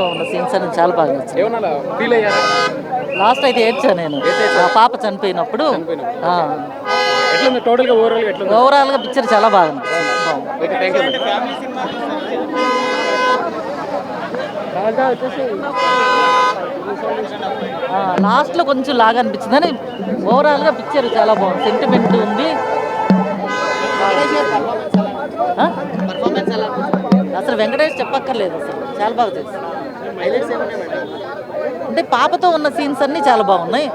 ఉన్న సీన్స్ అని చాలా బాగా నచ్చింది. ఏమన్నా ఫీల్ అయ్యారా? లాస్ట్ అయితే ఏడ్చా నేను. ఆ పాప చనిపోయినప్పుడు. ఆ, ఎట్లుంది టోటల్‌గా ఓవరాల్‌గా ఎట్లుంది? ఓవరాల్గా పిక్చర్ చాలా బాగా అనిపించింది. బాగుంది. ఓకే. Thank you. రాజా వచ్చేసి లాస్ట్లో కొంచెం లాగా అనిపించింది కానీ ఓవరాల్గా పిక్చర్ చాలా బాగుంది. సెంటిమెంట్ ఉంది. ఆ? అసలు వెంకటేష్ చెప్పక్కర్లేదు, అసలు చాలా బాగా చేశారు. అంటే పాపతో ఉన్న సీన్స్ అన్నీ చాలా బాగున్నాయి,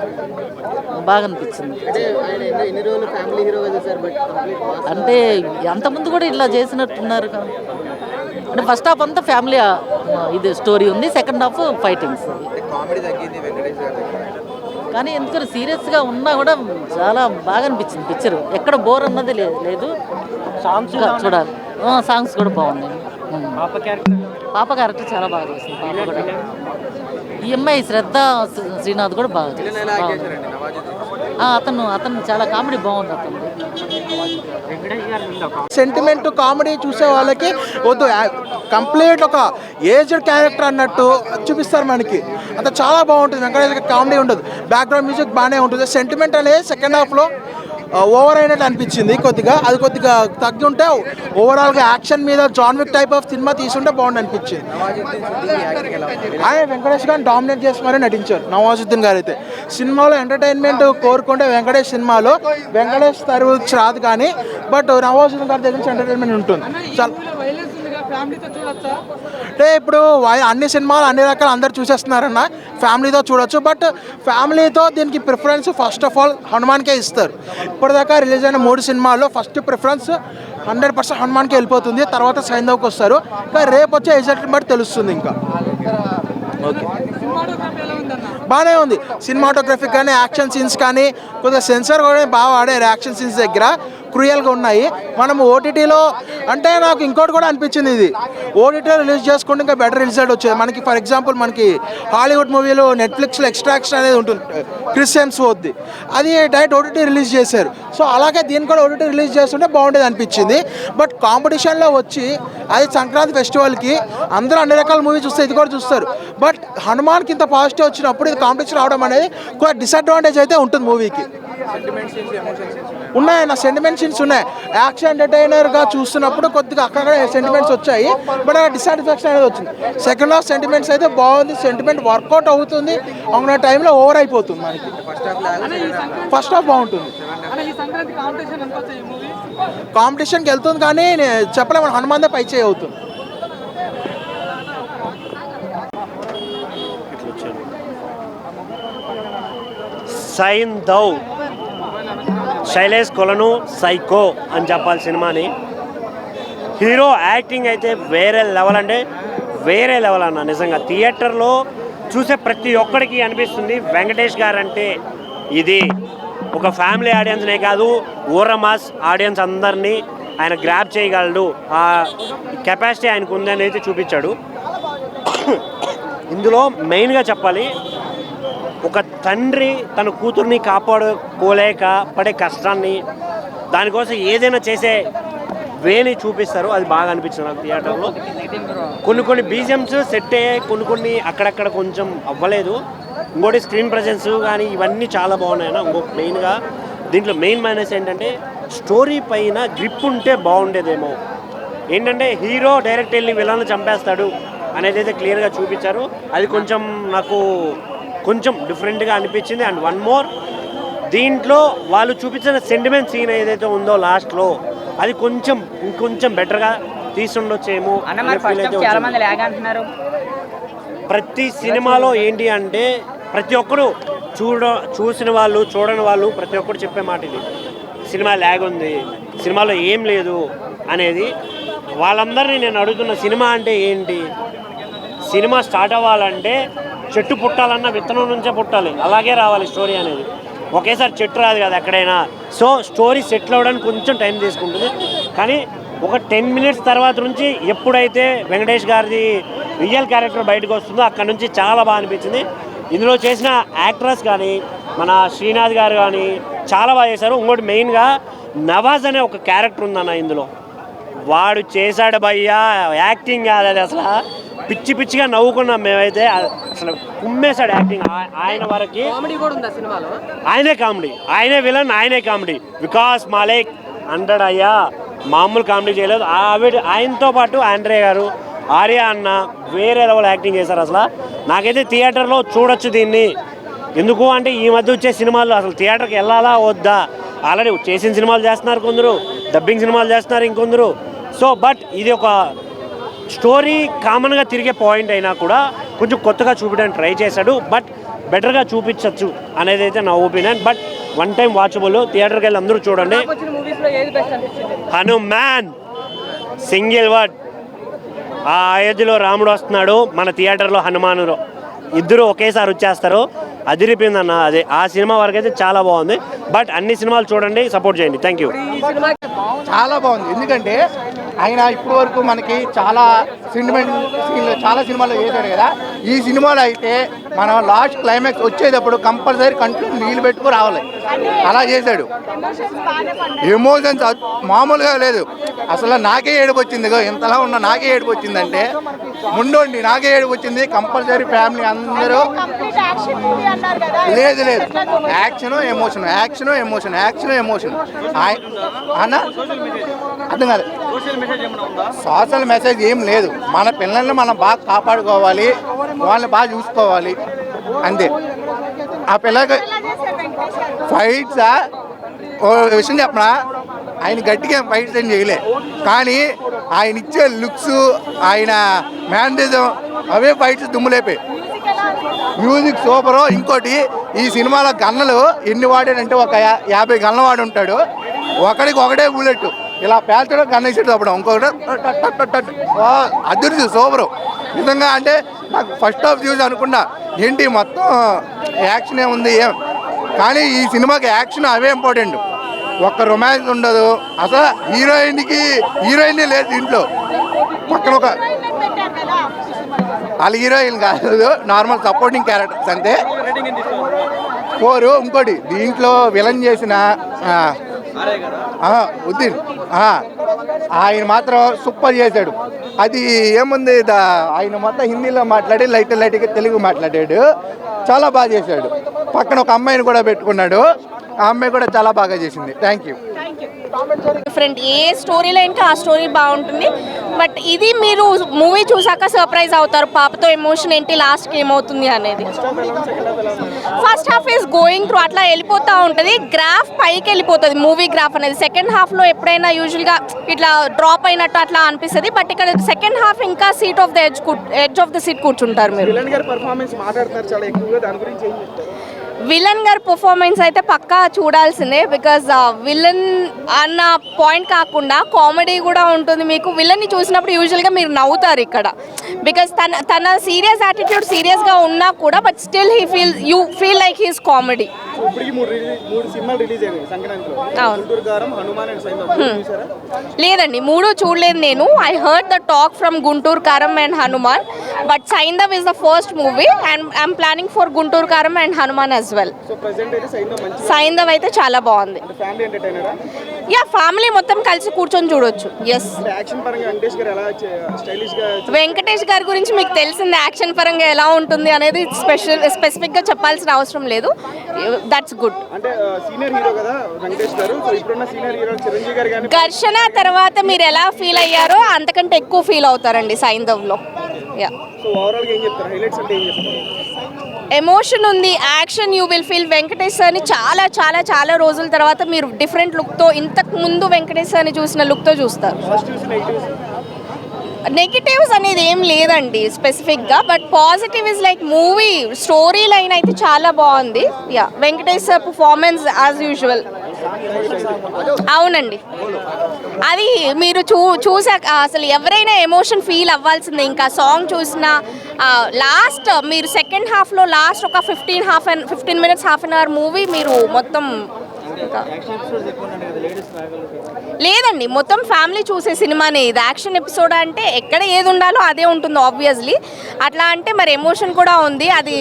బాగా అనిపించింది. అంటే అంతకుముందు కూడా ఇలా చేసినట్టున్నారు కదా. అంటే ఫస్ట్ హాఫ్ అంతా ఫ్యామిలీ ఇది స్టోరీ ఉంది, సెకండ్ హాఫ్ ఫైటింగ్స్. కానీ ఎందుకంటే సీరియస్గా ఉన్నా కూడా చాలా బాగా అనిపించింది పిక్చర్. ఎక్కడ బోర్ అన్నది లేదు. చూడాలి. సాంగ్స్ కూడా బాగున్నాయి. పాప క్యారెక్టర్ చాలా బాగా చేసింది. పాప కూడా ఈ అమ్మాయి శ్రద్ధ శ్రీనాథ్ కూడా బాగా చేసింది. అతను చాలా కామెడీ బాగుంది. అతను సెంటిమెంట్ కామెడీ చూసే వాళ్ళకి వద్దు, కంప్లీట్ ఒక ఏజ్డ్ క్యారెక్టర్ అన్నట్టు చూపిస్తారు మనకి. అంత చాలా బాగుంటుంది. వెంకటేశ్వర కామెడీ ఉండదు, బ్యాక్గ్రౌండ్ మ్యూజిక్ బాగానే ఉంటుంది. సెంటిమెంట్ అనేది సెకండ్ హాఫ్లో ఓవర్ అయినట్టు అనిపించింది కొద్దిగా. అది కొద్దిగా తగ్గి ఉంటే ఓవరాల్గా యాక్షన్ మీద John Wick type of cinema తీసుంటే బాగుంది అనిపించింది. ఆయన వెంకటేష్ గారిని డామినేట్ చేసి మరీ నటించారు. నవాజుద్దీన్ గారు అయితే సినిమాలో ఎంటర్టైన్మెంట్ కోరుకుంటే వెంకటేష్ సినిమాలో వెంకటేష్ తరువు రాదు, కానీ బట్ నవాజుద్దీన్ గారి దగ్గర నుంచి ఎంటర్టైన్మెంట్ ఉంటుంది. అంటే ఇప్పుడు అన్ని సినిమాలు అన్ని రకాలు అందరు చూసేస్తున్నారన్న, ఫ్యామిలీతో చూడొచ్చు. బట్ ఫ్యామిలీతో దీనికి ప్రిఫరెన్స్ ఫస్ట్ ఆఫ్ ఆల్ హనుమాన్కే ఇస్తారు. ఇప్పటిదాకా రిలీజ్ అయిన 3 సినిమాల్లో ఫస్ట్ ప్రిఫరెన్స్ 100% హనుమాన్కి వెళ్ళిపోతుంది, తర్వాత సైంధవ్కి వస్తారు. ఇంకా రేపు వచ్చే ఎగ్జాక్ట్ బట్టి తెలుస్తుంది. ఇంకా ఓకే, బాగానే ఉంది. సినిమాటోగ్రఫీ కానీ యాక్షన్ సీన్స్ కానీ కొద్దిగా సెన్సార్ కూడా బాగా వాడారు. యాక్షన్ సీన్స్ దగ్గర క్రూయల్గా ఉన్నాయి. మనం ఓటీటీలో అంటే నాకు ఇంకోటి కూడా అనిపించింది, ఇది ఓటీటీలో రిలీజ్ చేసుకుంటే ఇంకా బెటర్ రిజల్ట్ వచ్చేది మనకి. ఫర్ ఎగ్జాంపుల్ మనకి హాలీవుడ్ మూవీలో నెట్ఫ్లిక్స్లో ఎక్స్ట్రాక్షన్ అనేది ఉంటుంది, క్రిస్ హెమ్స్వర్త్, అది డైరెక్ట్ ఓటీటీ రిలీజ్ చేశారు. సో అలాగే దీన్ని కూడా ఓటీటీ రిలీజ్ చేస్తుంటే బాగుండేది అనిపించింది. బట్ కాంపిటీషన్లో వచ్చి అది సంక్రాంతి ఫెస్టివల్కి అందరూ అన్ని రకాల మూవీ చూస్తే ఇది కూడా చూస్తారు. బట్ హనుమాన్కి ఇంత పాజిటివ్ వచ్చినప్పుడు ఇది కాంపిటీషన్ అవడం అనేది కొంచెం డిసడ్వాంటేజ్ అయితే ఉంటుంది మూవీకి. ఉన్నాయి నా సెంటిమెంట్ సీన్స్ ఉన్నాయి. యాక్షన్ ఎంటర్టైనర్గా చూస్తున్నప్పుడు కొద్దిగా అక్కడ సెంటిమెంట్స్ వచ్చాయి, బట్ ఆ డిసాటిస్ఫాక్షన్ అనేది వచ్చింది. సెకండ్ హాఫ్ సెంటిమెంట్స్ అయితే బాగుంది, సెంటిమెంట్ వర్కౌట్ అవుతుంది. అవున టైంలో ఓవర్ అయిపోతుంది మనకి. ఫస్ట్ హాఫ్ బాగుంటుంది, కాంపిటీషన్కి వెళ్తుంది, కానీ చెప్పలేము హనుమాన్దే పై చేయి అవుతుంది. సైంధవ్ శైలేష్ కొలను సైకో అని చెప్పాలి సినిమాని. హీరో యాక్టింగ్ అయితే వేరే లెవెల్, అంటే వేరే లెవెల్ అన్న. నిజంగా థియేటర్లో చూసే ప్రతి ఒక్కడికి అనిపిస్తుంది వెంకటేష్ గారు అంటే ఇది ఒక ఫ్యామిలీ ఆడియన్స్నే కాదు, ఊరమాస్ ఆడియన్స్ అందరినీ ఆయన గ్రాప్ చేయగలడు. ఆ కెపాసిటీ ఆయనకు ఉందని అయితే చూపించాడు. ఇందులో మెయిన్గా చెప్పాలి, ఒక తండ్రి తన కూతుర్ని కాపాడుకోలేక పడే కష్టాన్ని, దానికోసం ఏదైనా చేసే వేని చూపిస్తారు. అది బాగా అనిపించింది నాకు థియేటర్లో. కొన్ని బీజిఎమ్స్ సెట్ అయ్యాయి, కొన్ని అక్కడక్కడ కొంచెం అవ్వలేదు. ఇంకోటి స్క్రీన్ ప్రజెన్స్ కానీ ఇవన్నీ చాలా బాగున్నాయి. ఇంకొక మెయిన్గా దీంట్లో మెయిన్ మైనస్ ఏంటంటే స్టోరీ పైన గ్రిప్ ఉంటే బాగుండేదేమో. ఏంటంటే హీరో డైరెక్ట్ వెళ్ళి విలన్ను చంపేస్తాడు అనేది అయితే క్లియర్గా చూపించారు. అది కొంచెం నాకు కొంచెం డిఫరెంట్గా అనిపించింది. అండ్ వన్ మోర్, దీంట్లో వాళ్ళు చూపించిన సెంటిమెంట్ సీన్ ఏదైతే ఉందో లాస్ట్లో, అది ఇంకొంచెం బెటర్గా తీసుండొచ్చేమో. ప్రతి సినిమాలో ఏంటి అంటే ప్రతి ఒక్కరు చూసిన వాళ్ళు చూడని వాళ్ళు ప్రతి ఒక్కరు చెప్పే మాట ఇది, సినిమా ల్యాగ్ ఉంది, సినిమాలో ఏం లేదు అనేది. వాళ్ళందరినీ నేను అడుగుతున్న, సినిమా అంటే ఏంటి? సినిమా స్టార్ట్ అవ్వాలంటే చెట్టు పుట్టాలన్న విత్తనం నుంచే పుట్టాలి, అలాగే రావాలి స్టోరీ అనేది. ఒకేసారి చెట్టు రాదు కదా ఎక్కడైనా. సో స్టోరీ సెటిల్ అవ్వడానికి కొంచెం టైం తీసుకుంటుంది. కానీ ఒక 10 మినిట్స్ తర్వాత నుంచి ఎప్పుడైతే వెంకటేష్ గారిది రియల్ క్యారెక్టర్ బయటకు వస్తుందో అక్కడ నుంచి చాలా బాగా అనిపించింది. ఇందులో చేసిన యాక్టర్స్ కానీ మన శ్రీనాథ్ గారు కానీ చాలా బాగా చేశారు. ఇంకోటి మెయిన్గా నవాజ్ అనే ఒక క్యారెక్టర్ ఉందన్న ఇందులో, వాడు చేశాడు భయ్యా, యాక్టింగ్ కాదు అది, అసలు పిచ్చి పిచ్చిగా నవ్వుకున్నాం మేమైతే. అసలు కుమ్మేశాడు యాక్టింగ్ ఆయన వరకు. కామెడీ కూడా ఉందా సినిమాలో? ఆయనే కామెడీ, ఆయనే విలన్, ఆయనే కామెడీ. వికాస్ మాలేక్ 100 అయ్యా, మామూలు కామెడీ చేయలేదు. ఆయనతో పాటు ఆండ్రే గారు, ఆర్య అన్న వేరే లెవెల్ యాక్టింగ్ చేశారు. అసలు నాకైతే థియేటర్లో చూడొచ్చు దీన్ని. ఎందుకు అంటే ఈ మధ్య వచ్చే సినిమాలు అసలు థియేటర్కి వెళ్ళాలా వద్దా, ఆల్రెడీ చేసిన సినిమాలు చేస్తున్నారు కొందరు, డబ్బింగ్ సినిమాలు చేస్తున్నారు ఇంకొందరు. సో బట్ ఇది ఒక స్టోరీ కామన్గా తిరిగే పాయింట్ అయినా కూడా కొంచెం కొత్తగా చూపించడానికి ట్రై చేశాడు. బట్ బెటర్గా చూపించవచ్చు అనేది అయితే నా opinion. But one time watchable, థియేటర్కి వెళ్ళి అందరూ చూడండి. Hanuman single word. ఆ అయోధ్యలో రాముడు వస్తున్నాడు, మన థియేటర్లో హనుమానులో ఇద్దరు ఒకేసారి వచ్చేస్తారు. అదిరిపోయిందన్న. అదే ఆ సినిమా వరకు అయితే చాలా బాగుంది. బట్ అన్ని సినిమాలు చూడండి, సపోర్ట్ చేయండి. Thank you. చాలా బాగుంది. ఎందుకంటే ఆయన ఇప్పటి వరకు మనకి చాలా సెంటిమెంట్ సీన్లు చాలా సినిమాల్లో చేశాడు కదా. ఈ సినిమాలో అయితే మనం లాస్ట్ క్లైమాక్స్ వచ్చేటప్పుడు కంపల్సరీ కంట్లో నీళ్ళు పెట్టుకు రావాలి, అలా చేశాడు. ఎమోషన్స్ మామూలుగా లేదు. అసలు నాకే ఏడుపు వచ్చింది, ఇంతలా ఉన్న నాకే ఏడుపు వచ్చిందంటే ముండోండి, నాకే ఏడుపు వచ్చింది. కంపల్సరీ ఫ్యామిలీ అందరూ. లేదు లేదు, action emotion, action emotion, action emotion. అన్న అర్థం కాదు. సోషల్ మెసేజ్ ఏం లేదు. మన పిల్లల్ని మనం బాగా కాపాడుకోవాలి, వాళ్ళని బాగా చూసుకోవాలి, అంతే. ఆ పిల్లకి ఫైట్సా ఓ విషయం చెప్పనా, ఆయన గట్టిగా ఫైట్స్ ఏం చేయలే, కానీ ఆయన ఇచ్చే లుక్స్, ఆయన మ్యానరిజం అవే ఫైట్స్ దుమ్ములేపాయి. Music super. ఇంకోటి ఈ సినిమాలో గన్నలు ఎన్ని వాడాడంటే ఒక 50 గన్నలు వాడి ఉంటాడు. ఒకడికి ఒకటే బుల్లెట్ ఇలా పేల్చడం, గన్నేసేది అప్పుడు ఇంకొకటి అదృష్టి సూపరు నిజంగా. అంటే నాకు ఫస్ట్ హాఫ్ చూసి అనుకున్నా ఏంటి మొత్తం యాక్షన్ ఏముంది ఏం, కానీ ఈ సినిమాకి యాక్షన్ అవే ఇంపార్టెంట్. ఒక్క రొమాన్స్ ఉండదు అసలు. హీరోయిన్ లేదు దీంట్లో. పక్కన ఒక వాళ్ళ హీరోయిన్ కాదు, నార్మల్ సపోర్టింగ్ క్యారెక్టర్స్ అంతే. 4. ఇంకోటి దీంట్లో విలన్ చేసిన ఉద్దీన్, ఆయన మాత్రం సూపర్ చేశాడు. అది ఏముంది, ఆయన మొత్తం హిందీలో మాట్లాడి లైట్గా తెలుగు మాట్లాడాడు, చాలా బాగా చేశాడు. పక్కన ఒక అమ్మాయిని కూడా పెట్టుకున్నాడు, ఆ అమ్మాయి కూడా చాలా బాగా చేసింది. Thank you. Different A story లైన్కి ఆ స్టోరీ బాగుంటుంది. బట్ ఇది మీరు మూవీ చూసాక సర్ప్రైజ్ అవుతారు, పాపతో ఎమోషన్ ఏంటి, లాస్ట్కి ఏమవుతుంది అనేది. First half is going through, అట్లా వెళ్ళిపోతూ ఉంటుంది. గ్రాఫ్ పైకి వెళ్ళిపోతుంది, మూవీ గ్రాఫ్ అనేది. సెకండ్ హాఫ్లో ఎప్పుడైనా యూజువల్గా ఇట్లా డ్రాప్ అయినట్టు అట్లా అనిపిస్తుంది. బట్ ఇక్కడ సెకండ్ హాఫ్ ఇంకా seat of the edge of the seat కూర్చుంటారు మీరు. విలన్ గారి పర్ఫార్మెన్స్ అయితే పక్కా చూడాల్సిందే. బికాజ్ విలన్ అన్న పాయింట్ కాకుండా కామెడీ కూడా ఉంటుంది మీకు. విలన్ని చూసినప్పుడు యూజువల్గా మీరు నవ్వుతారు ఇక్కడ. బికాజ్ తన సీరియస్ యాటిట్యూడ్ సీరియస్గా ఉన్నా కూడా but still you feel like he's comedy. లేదండి, 3 చూడలేదు నేను. I heard the talk from Guntur Kaaram and Hanuman, but Saindhav is the first movie and I'm planning for Guntur Kaaram and Hanuman as well. Saindhav అయితే చాలా బాగుంది. యా, ఫ్యామిలీ మొత్తం కలిసి కూర్చొని చూడొచ్చు. ఎస్. వెంకటేష్ గారి గురించి మీకు తెలిసింది, యాక్షన్ పరంగా ఎలా ఉంటుంది అనేది స్పెసిఫిక్గా చెప్పాల్సిన అవసరం లేదు. That's good. ఘర్షణ తర్వాత మీరు ఎలా ఫీల్ అయ్యారో అంతకంటే ఎక్కువ ఫీల్ అవుతారండి సైందవ్లో. యా, ఎమోషన్ ఉంది, action. You will feel Venkatesh అని చాలా చాలా చాలా రోజుల తర్వాత మీరు డిఫరెంట్ లుక్తో, ఇంతకు ముందు వెంకటేష్ అని చూసిన లుక్తో చూస్తారు. నెగిటివ్స్ అనేది ఏం లేదండి స్పెసిఫిక్గా, but positive is like movie story line అయితే చాలా బాగుంది. Yeah, Venkatesh performance as usual. అవునండి, అది మీరు చూసాక అసలు ఎవరైనా ఎమోషన్ ఫీల్ అవ్వాల్సిందే. ఇంకా సాంగ్ చూసిన లాస్ట్ మీరు సెకండ్ హాఫ్లో లాస్ట్ ఒక 15 minutes half an hour movie మీరు మొత్తం లేదండి, మొత్తం ఫ్యామిలీ చూసే సినిమానే ఇది. యాక్షన్ ఎపిసోడ్ అంటే ఎక్కడ ఏది ఉండాలో అదే ఉంటుంది ఆబ్వియస్లీ. అట్లా అంటే మరి ఎమోషన్ కూడా ఉంది. అది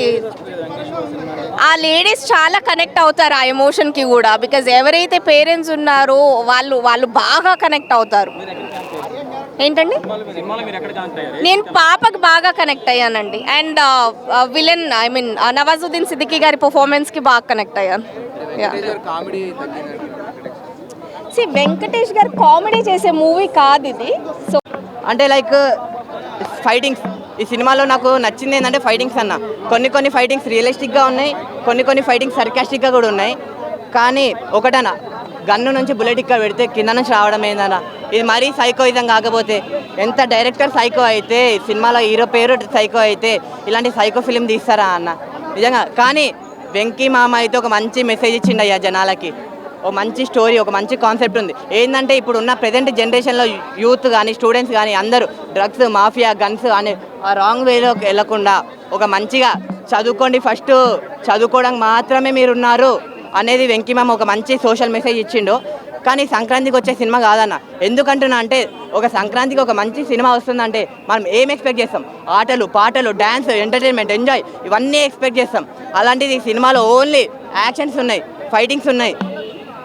ఆ లేడీస్ చాలా కనెక్ట్ అవుతారు ఆ ఎమోషన్కి కూడా. బికాజ్ ఎవరైతే పేరెంట్స్ ఉన్నారో వాళ్ళు బాగా కనెక్ట్ అవుతారు. ఏంటండి సినిమాలో మీరు ఎక్కడ కనెక్ట్ అయ్యారు? నేను పాపకు బాగా కనెక్ట్ అయ్యానండి and villain I mean Nawazuddin Siddiqui గారి పర్ఫార్మెన్స్కి బాగా కనెక్ట్ అయ్యాను. వెంకటేష్ గారు కామెడీ చేసే మూవీ కాదు ఇది. సో అంటే లైక్ ఫైటింగ్స్ ఈ సినిమాలో నాకు నచ్చింది ఏంటంటే ఫైటింగ్స్ అన్న. కొన్ని ఫైటింగ్స్ రియలిస్టిక్గా ఉన్నాయి, కొన్ని ఫైటింగ్స్ సర్కాస్టిక్గా కూడా ఉన్నాయి. కానీ ఒకటన్నా గన్ను నుంచి బుల్లెట్ ఇక్కడ పెడితే కింద నుంచి రావడం ఏందన్న, ఇది మరీ సైకోయిజం కాకపోతే ఎంత డైరెక్టర్ సైకో అయితే సినిమాలో హీరో పేరు సైకో అయితే ఇలాంటి సైకో ఫిలిం తీస్తారా అన్న నిజంగా. కానీ వెంకీ మామ అయితే ఒక మంచి మెసేజ్ ఇచ్చిండు అయ్యా జనాలకి. ఒక మంచి స్టోరీ, ఒక మంచి కాన్సెప్ట్ ఉంది. ఏంటంటే ఇప్పుడు ఉన్న ప్రజెంట్ జనరేషన్లో యూత్ కానీ స్టూడెంట్స్ కానీ అందరూ డ్రగ్స్ మాఫియా గన్స్ అనే ఆ రాంగ్ వేలో వెళ్ళకుండా ఒక మంచిగా చదువుకోండి, ఫస్ట్ చదువుకోవడానికి మాత్రమే మీరున్నారు అనేది వెంకీమామ ఒక మంచి సోషల్ మెసేజ్ ఇచ్చిండు. కానీ సంక్రాంతికి వచ్చే సినిమా కాదన్న. ఎందుకంటున్నా అంటే ఒక సంక్రాంతికి ఒక మంచి సినిమా వస్తుందంటే మనం ఏం ఎక్స్పెక్ట్ చేస్తాం? ఆటలు, పాటలు, డ్యాన్స్, ఎంటర్టైన్మెంట్, ఎంజాయ్ ఇవన్నీ ఎక్స్పెక్ట్ చేస్తాం. అలాంటిది ఈ సినిమాలో ఓన్లీ యాక్షన్స్ ఉన్నాయి, ఫైటింగ్స్ ఉన్నాయి,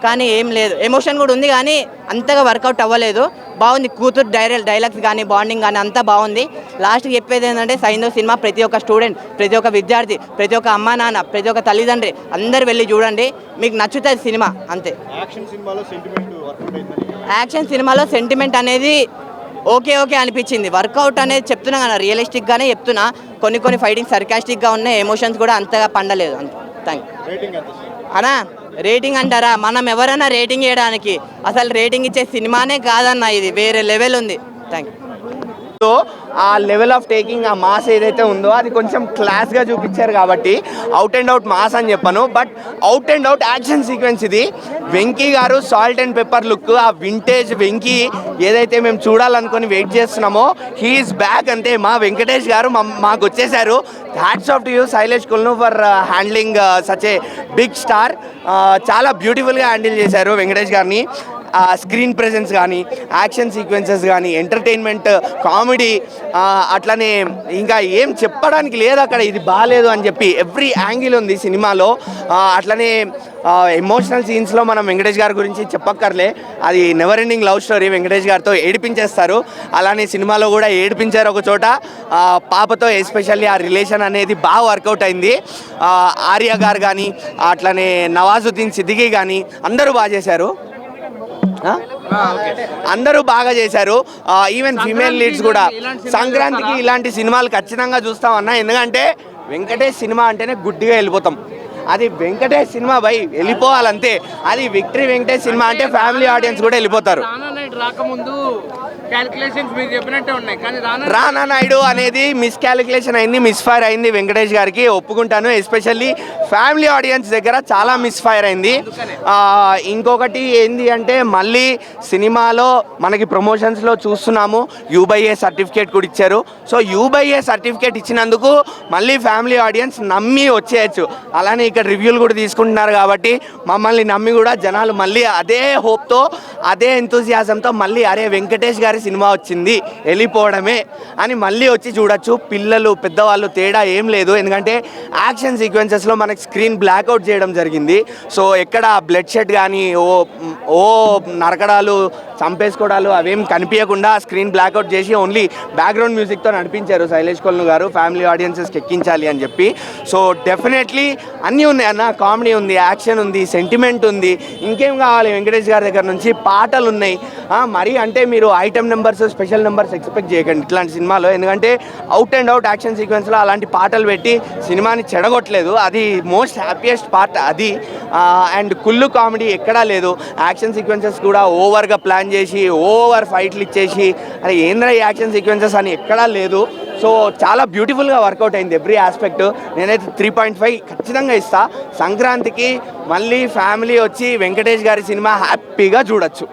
కానీ ఏం లేదు. ఎమోషన్ కూడా ఉంది కానీ అంతగా వర్కౌట్ అవ్వలేదు. బాగుంది, కూతురు డైలాగ్స్ కానీ బాండింగ్ కానీ అంతా బాగుంది. లాస్ట్కి చెప్పేది ఏంటంటే సైంధవ్ సినిమా ప్రతి ఒక్క స్టూడెంట్, ప్రతి ఒక్క విద్యార్థి, ప్రతి ఒక్క అమ్మా నాన్న, ప్రతి ఒక్క తల్లిదండ్రి అందరు వెళ్ళి చూడండి, మీకు నచ్చుతుంది సినిమా అంతే. యాక్షన్ సినిమాలో సెంటిమెంట్ అనేది ఓకే అనిపించింది. వర్కౌట్ అనేది చెప్తున్నా కదా, రియలిస్టిక్గానే చెప్తున్నా. కొన్ని ఫైటింగ్ సర్కాస్టిక్గా ఉన్నాయి, ఎమోషన్స్ కూడా అంతగా పండలేదు అంతే. థ్యాంక్ అన్నా. రేటింగ్ అంటారా, మనం ఎవరైనా రేటింగ్ చేయడానికి, అసలు రేటింగ్ ఇచ్చే సినిమానే కాదన్న, ఇది వేరే లెవెల్ ఉంది. Thank you. ఆ లెవెల్ ఆఫ్ టేకింగ్, ఆ మాస్ ఏదైతే ఉందో అది కొంచెం క్లాస్గా చూపించారు కాబట్టి అవుట్ అండ్ అవుట్ మాస్ అని చెప్పాను. But out and out action sequence ఇది. Venky garu salt and pepper look, ఆ వింటేజ్ వెంకీ ఏదైతే మేము చూడాలనుకొని వెయిట్ చేస్తున్నామో హీఈస్ బ్యాక్ అంతే. మా వెంకటేష్ గారు మాకు వచ్చేసారు. Hats off to you Sailesh Kolanu for handling such a big star. చాలా బ్యూటిఫుల్గా హ్యాండిల్ చేశారు వెంకటేష్ గారిని. స్క్రీన్ ప్రెజెన్స్ కానీ, యాక్షన్ సీక్వెన్సెస్ కానీ, ఎంటర్టైన్మెంట్, కామెడీ, అట్లనే ఇంకా ఏం చెప్పడానికి లేదు అక్కడ ఇది బాగాలేదు అని చెప్పి ఎవ్రీ యాంగిల్ ఉంది సినిమాలో. అట్లనే ఎమోషనల్ సీన్స్లో మనం వెంకటేష్ గారి గురించి చెప్పక్కర్లే, అది never ending love story. Venkatesh గారితో ఏడిపించేస్తారు, అలానే సినిమాలో కూడా ఏడిపించారు ఒక చోట. పాపతో ఎస్పెషల్లీ ఆ రిలేషన్ అనేది బాగా వర్కౌట్ అయింది. ఆర్య గారు కానీ, అట్లనే నవాజుద్దీన్ సిద్దికీ కానీ అందరూ బాగా చేశారు. అందరూ బాగా చేశారు. ఈవెన్ ఫీమేల్ లీడ్స్ కూడా. సంక్రాంతికి ఇలాంటి సినిమాలు ఖచ్చితంగా చూస్తామన్నా, ఎందుకంటే వెంకటేష్ సినిమా అంటేనే గుడ్డిగా వెళ్ళిపోతాం. అది వెంకటేష్ సినిమా బై వెళ్ళిపోవాలంతే. అది విక్టరీ వెంకటేష్ సినిమా అంటే ఫ్యామిలీ ఆడియన్స్ కూడా వెళ్ళిపోతారు. రాకముందు క్యాలిక్యులేషన్స్ మీరు చెప్పినట్టే ఉన్నాయి, కానీ రానా నాయుడు అనేది మిస్ క్యాలిక్యులేషన్ అయింది, మిస్ ఫైర్ అయింది వెంకటేష్ గారికి, ఒప్పుకుంటాను. ఎస్పెషల్లీ ఫ్యామిలీ ఆడియన్స్ దగ్గర చాలా మిస్ ఫైర్ అయింది. ఇంకొకటి ఏంది అంటే మళ్ళీ సినిమాలో మనకి ప్రమోషన్స్లో చూస్తున్నాము U/A సర్టిఫికేట్ కూడా ఇచ్చారు. సో U/A సర్టిఫికేట్ ఇచ్చినందుకు మళ్ళీ ఫ్యామిలీ ఆడియన్స్ నమ్మి వచ్చేయచ్చు. అలానే ఇక్కడ రివ్యూలు కూడా తీసుకుంటున్నారు కాబట్టి మమ్మల్ని నమ్మి కూడా జనాలు మళ్ళీ అదే హోప్తో, అదే ఎంతూజియాజంతో మళ్ళీ అరే వెంకటేష్ గారి సినిమా వచ్చింది వెళ్ళిపోవడమే అని మళ్ళీ వచ్చి చూడొచ్చు. పిల్లలు పెద్దవాళ్ళు తేడా ఏం లేదు, ఎందుకంటే యాక్షన్ సీక్వెన్సెస్లో మనకి స్క్రీన్ బ్లాక్అవుట్ చేయడం జరిగింది. సో ఎక్కడ బ్లడ్ షెడ్ కానీ ఓ నరకడాలు, చంపేసుకోవడాలు అవేం కనిపించకుండా స్క్రీన్ బ్లాక్అవుట్ చేసి ఓన్లీ బ్యాక్గ్రౌండ్ మ్యూజిక్తో నడిపించారు శైలేష్ కొల్ను గారు, ఫ్యామిలీ ఆడియన్సెస్కి ఎక్కించాలి అని చెప్పి. సో డెఫినెట్లీ అన్నీ ఉన్నాయి అన్న, కామెడీ ఉంది, యాక్షన్ ఉంది, సెంటిమెంట్ ఉంది, ఇంకేం కావాలి వెంకటేష్ గారి దగ్గర నుంచి. పాటలు ఉన్నాయి. మరి అంటే మీరు item numbers, special numbers expect చేయకండి ఇట్లాంటి సినిమాలో, ఎందుకంటే అవుట్ అండ్ అవుట్ యాక్షన్ సీక్వెన్స్లో అలాంటి పాటలు పెట్టి సినిమాని చెడగొట్టలేదు. అది మోస్ట్ హ్యాపీయెస్ట్ పార్ట్ అది. అండ్ కుళ్ళు కామెడీ ఎక్కడా లేదు. యాక్షన్ సీక్వెన్సెస్ కూడా ఓవర్గా ప్లాన్ చేసి ఓవర్ ఫైట్లు ఇచ్చేసి అరే ఏంద్రా ఈ యాక్షన్ సీక్వెన్సెస్ అని ఎక్కడా లేదు. సో చాలా బ్యూటిఫుల్గా వర్కౌట్ అయింది ఎవ్రీ ఆస్పెక్ట్. నేనైతే 3.5 ఖచ్చితంగా ఇస్తా. సంక్రాంతికి మళ్ళీ ఫ్యామిలీ వచ్చి వెంకటేష్ గారి సినిమా హ్యాపీగా చూడొచ్చు.